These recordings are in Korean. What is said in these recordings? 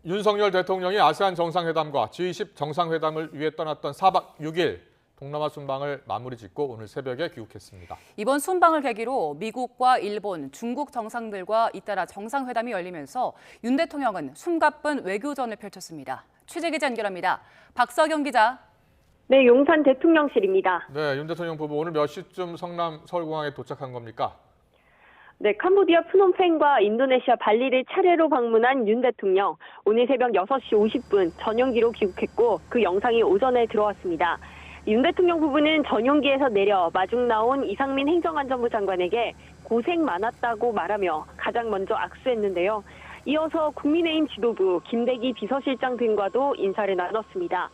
윤석열 대통령이 아세안 정상회담과 G20 정상회담을 위해 떠났던 4박 6일 동남아 순방을 마무리 짓고 오늘 새벽에 귀국했습니다. 이번 순방을 계기로 미국과 일본, 중국 정상들과 잇따라 정상회담이 열리면서 윤 대통령은 숨가쁜 외교전을 펼쳤습니다. 취재기자 연결합니다. 박서경 기자. 네, 용산 대통령실입니다. 네, 윤 대통령 부부 오늘 몇 시쯤 성남 서울공항에 도착한 겁니까? 네, 캄보디아 프놈펜과 인도네시아 발리를 차례로 방문한 윤 대통령. 오늘 새벽 6시 50분 전용기로 귀국했고 그 영상이 오전에 들어왔습니다. 윤 대통령 부부는 전용기에서 내려 마중 나온 이상민 행정안전부 장관에게 고생 많았다고 말하며 가장 먼저 악수했는데요. 이어서 국민의힘 지도부 김대기 비서실장 등과도 인사를 나눴습니다.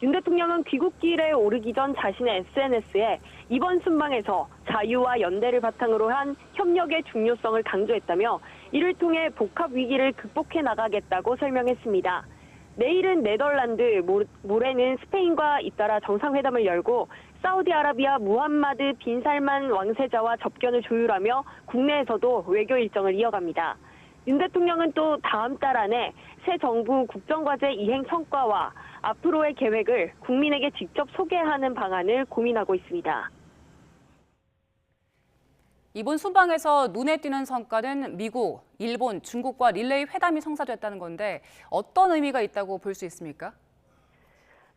윤 대통령은 귀국길에 오르기 전 자신의 SNS에 이번 순방에서 자유와 연대를 바탕으로 한 협력의 중요성을 강조했다며 이를 통해 복합 위기를 극복해 나가겠다고 설명했습니다. 내일은 네덜란드, 모레는 스페인과 잇따라 정상회담을 열고 사우디아라비아 무함마드 빈 살만 왕세자와 접견을 조율하며 국내에서도 외교 일정을 이어갑니다. 윤 대통령은 또 다음 달 안에 새 정부 국정과제 이행 성과와 앞으로의 계획을 국민에게 직접 소개하는 방안을 고민하고 있습니다. 이번 순방에서 눈에 띄는 성과는 미국, 일본, 중국과 릴레이 회담이 성사됐다는 건데 어떤 의미가 있다고 볼 수 있습니까?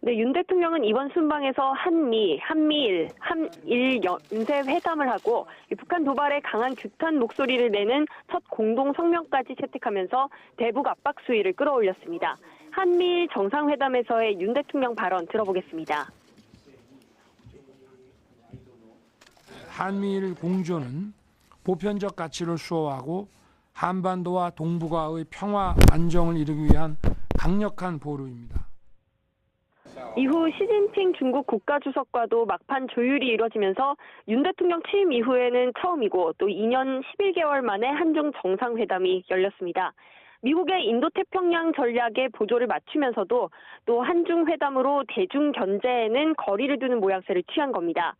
네, 윤 대통령은 이번 순방에서 한일 연쇄 회담을 하고 북한 도발에 강한 규탄 목소리를 내는 첫 공동 성명까지 채택하면서 대북 압박 수위를 끌어올렸습니다. 한미일 정상회담에서의 윤 대통령 발언 들어보겠습니다. 한미일 공조는 보편적 가치를 수호하고 한반도와 동북아의 평화 안정을 이루기 위한 강력한 보루입니다. 이후 시진핑 중국 국가주석과도 막판 조율이 이뤄지면서 윤 대통령 취임 이후에는 처음이고 또 2년 11개월 만에 한중 정상회담이 열렸습니다. 미국의 인도태평양 전략에 보조를 맞추면서도 또 한중 회담으로 대중 견제에는 거리를 두는 모양새를 취한 겁니다.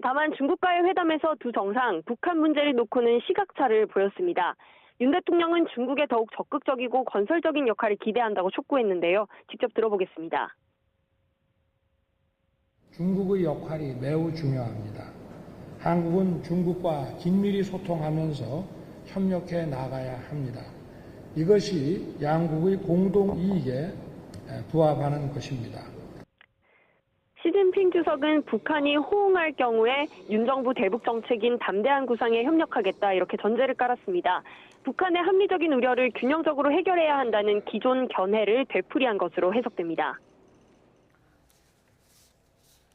다만 중국과의 회담에서 두 정상 북한 문제를 놓고는 시각차를 보였습니다. 윤 대통령은 중국에 더욱 적극적이고 건설적인 역할을 기대한다고 촉구했는데요. 직접 들어보겠습니다. 중국의 역할이 매우 중요합니다. 한국은 중국과 긴밀히 소통하면서 협력해 나가야 합니다. 이것이 양국의 공동 이익에 부합하는 것입니다. 시진핑 주석은 북한이 호응할 경우에 윤 정부 대북 정책인 담대한 구상에 협력하겠다 이렇게 전제를 깔았습니다. 북한의 합리적인 우려를 균형적으로 해결해야 한다는 기존 견해를 되풀이한 것으로 해석됩니다.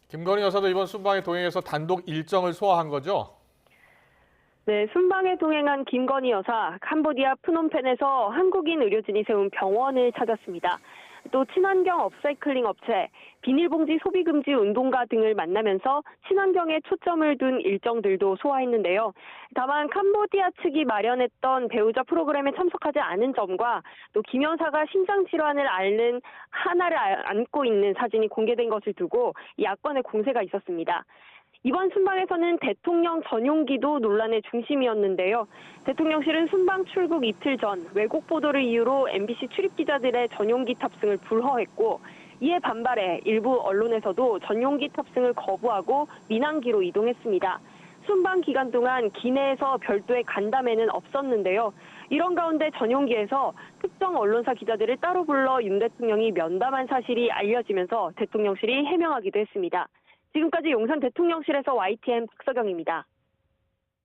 김건희 여사도 이번 순방에 동행해서 단독 일정을 소화한 거죠? 네, 순방에 동행한 김건희 여사, 캄보디아 프놈펜에서 한국인 의료진이 세운 병원을 찾았습니다. 또 친환경 업사이클링 업체, 비닐봉지 소비금지 운동가 등을 만나면서 친환경에 초점을 둔 일정들도 소화했는데요. 다만 캄보디아 측이 마련했던 배우자 프로그램에 참석하지 않은 점과 또 김 여사가 심장질환을 앓는 하나를 안고 있는 사진이 공개된 것을 두고 이 야권의 공세가 있었습니다. 이번 순방에서는 대통령 전용기도 논란의 중심이었는데요. 대통령실은 순방 출국 이틀 전 왜곡 보도를 이유로 MBC 출입기자들의 전용기 탑승을 불허했고 이에 반발해 일부 언론에서도 전용기 탑승을 거부하고 민항기로 이동했습니다. 순방 기간 동안 기내에서 별도의 간담회는 없었는데요. 이런 가운데 전용기에서 특정 언론사 기자들을 따로 불러 윤 대통령이 면담한 사실이 알려지면서 대통령실이 해명하기도 했습니다. 지금까지 용산 대통령실에서 YTN 박서경입니다.